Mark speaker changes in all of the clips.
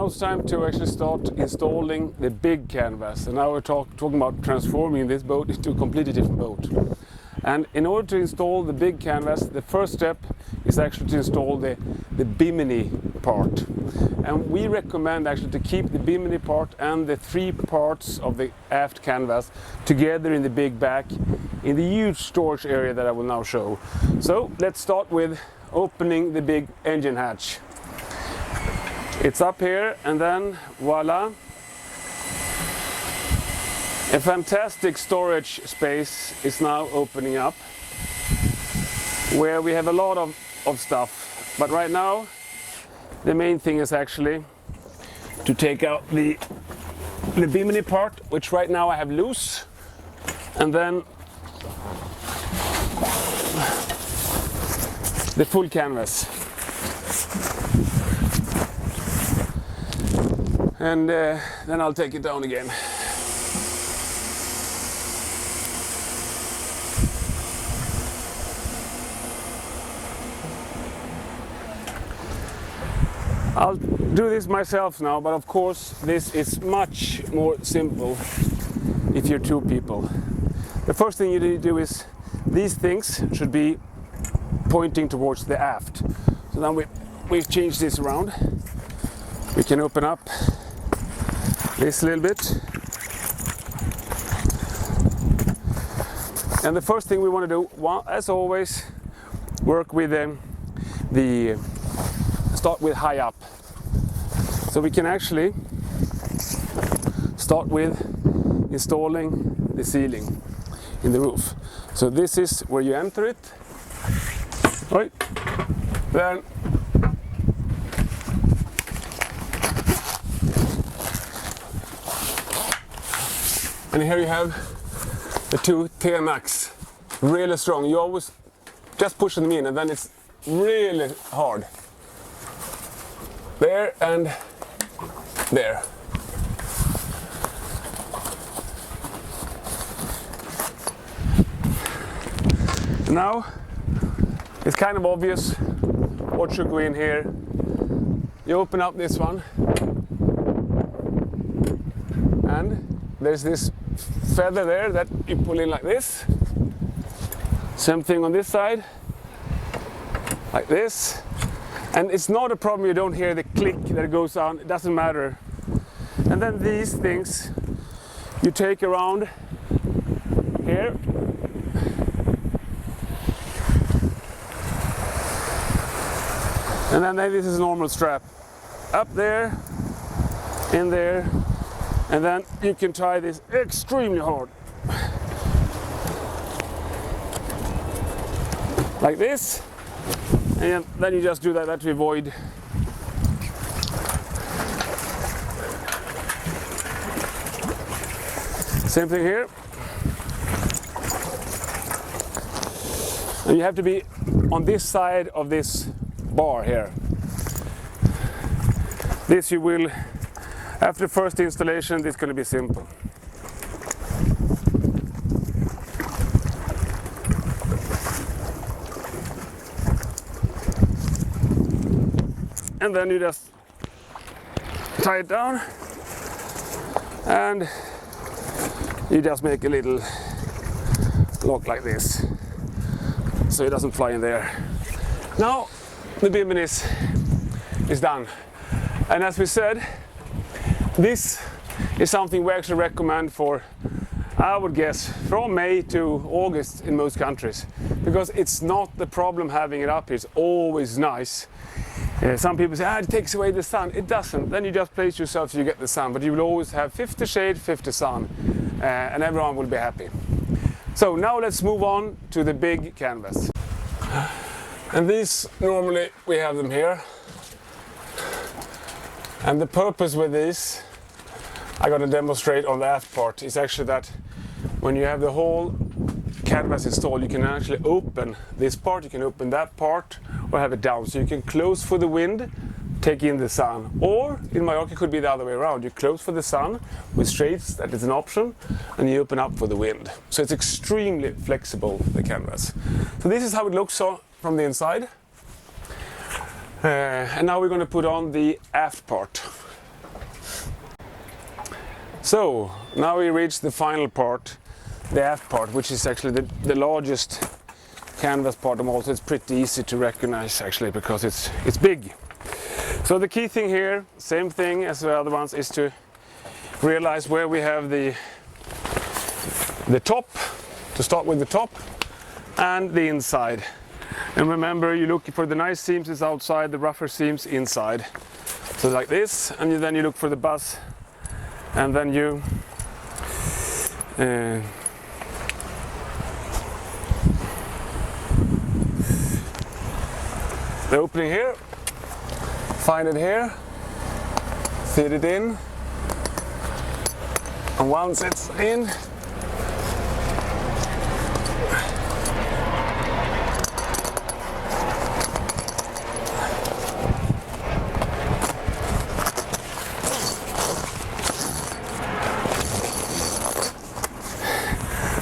Speaker 1: now it's time to actually start installing the big canvas. And now we're talking about transforming this boat into a completely different boat. And in order to install the big canvas, the first step is actually to install the bimini part. And we recommend actually to keep the bimini part and the three parts of the aft canvas together in the big back in the huge storage area that I will now show. So let's start with opening the big engine hatch. It's up here, and then voila, a fantastic storage space is now opening up where we have a lot of stuff. But right now the main thing is actually to take out the bimini part, which right now I have loose, and then the full canvas. And then I'll take it down again. I'll do this myself now, but of course this is much more simple if you're two people. The first thing you need to do is these things should be pointing towards the aft. So then we change this around. We can open up this a little bit. And the first thing we want to do, as always, work with start with high up. So we can actually start with installing the ceiling in the roof. So this is where you enter it. Right. Then and here you have the two TMX, really strong. You always just push them in and then it's really hard. There and there. Now it's kind of obvious what should go in here. You open up this one and there's this feather there that you pull in like this. Same thing on this side, like this. And it's not a problem you don't hear the click that goes on, it doesn't matter. And then these things you take around here. And then this is a normal strap. Up there, in there, and then you can tie this extremely hard. Like this. And then you just do that to avoid same thing here. And you have to be on this side of this bar here. This you will, after the first installation, this is going to be simple. And then you just tie it down and you just make a little lock like this so it doesn't fly in there. Now the bimini is done, and as we said, this is something we actually recommend for, I would guess, from May to August in most countries, because it's not the problem having it up here. It's always nice. Some people say, it takes away the sun. It doesn't. Then you just place yourself so you get the sun. But you will always have 50 shade, 50 sun. And everyone will be happy. So now let's move on to the big canvas. And these, normally we have them here. And the purpose with these, I'm going to demonstrate on the aft part, is actually that when you have the whole canvas installed, you can actually open this part, you can open that part, or have it down. So you can close for the wind, take in the sun. Or in Mallorca it could be the other way around. You close for the sun with straights, that is an option, and you open up for the wind. So it's extremely flexible, the canvas. So this is how it looks from the inside. And now we're going to put on the aft part. So now we reach the final part, the aft part, which is actually the largest canvas part, and also it's pretty easy to recognize actually because it's big. So the key thing here, same thing as the other ones, is to realize where we have the top, to start with the top, and the inside. And remember, you look for the nice seams is outside, the rougher seams inside. So like this, and then you look for the buzz, and then you the opening here, find it here, fit it in, and once it's in,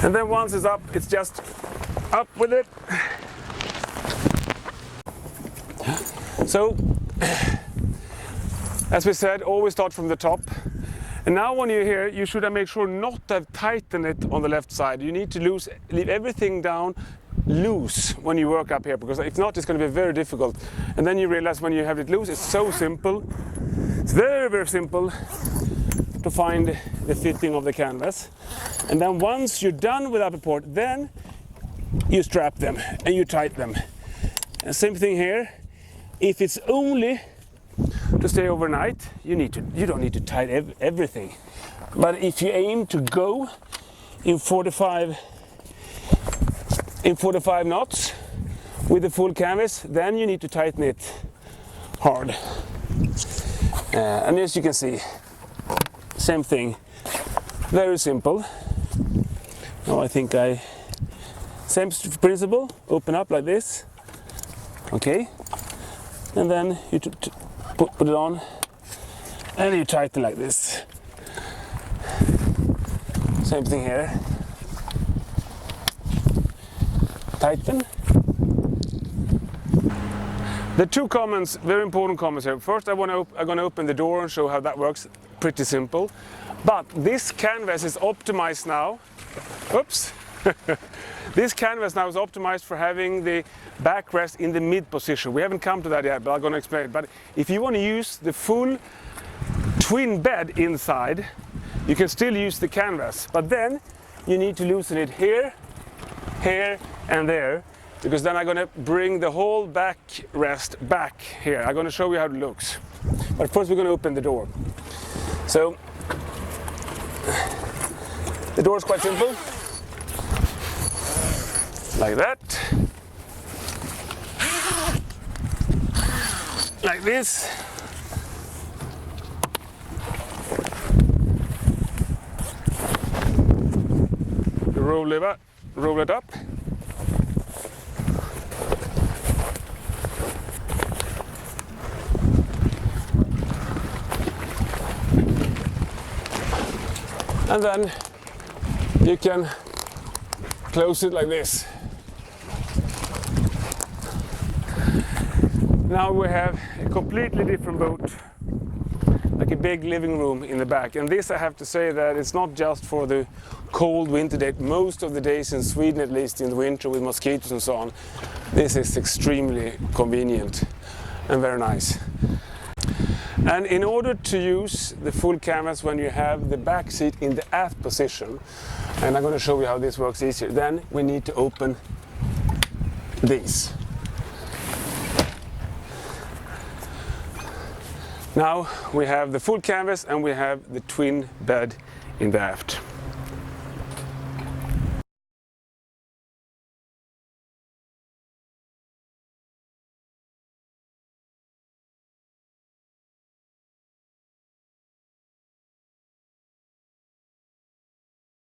Speaker 1: and then once it's up, it's just up with it. So, as we said, always start from the top. And now when you're here, you should make sure not to have tightened it on the left side. You need to leave everything down loose when you work up here, because if not, it's going to be very difficult. And then you realize when you have it loose, it's so simple. It's very, very simple to find the fitting of the canvas. And then once you're done with upper port, then you strap them and you tighten them. And same thing here. If it's only to stay overnight, you don't need to tighten everything. But if you aim to go in 45 knots with the full canvas, then you need to tighten it hard. And as you can see, same thing, very simple. Now I think same principle, open up like this, okay, and then you put it on, and you tighten like this. Same thing here, tighten. The two comments, very important comments here. First, I'm going to open the door and show how that works. Pretty simple. But this canvas is optimized now. Oops. This canvas now is optimized for having the backrest in the mid position. We haven't come to that yet, but I'm going to explain it. But if you want to use the full twin bed inside, you can still use the canvas. But then you need to loosen it here, here, and there. Because then I'm going to bring the whole backrest back here. I'm going to show you how it looks. But first we're going to open the door. So the door is quite simple. Like that. Like this. You roll it up. And then you can close it like this. Now we have a completely different boat, like a big living room in the back. And this, I have to say that it's not just for the cold winter day. Most of the days in Sweden, at least in the winter with mosquitoes and so on, this is extremely convenient and very nice. And in order to use the full canvas when you have the back seat in the aft position, and I'm going to show you how this works easier, then we need to open these. Now we have the full canvas and we have the twin bed in the aft.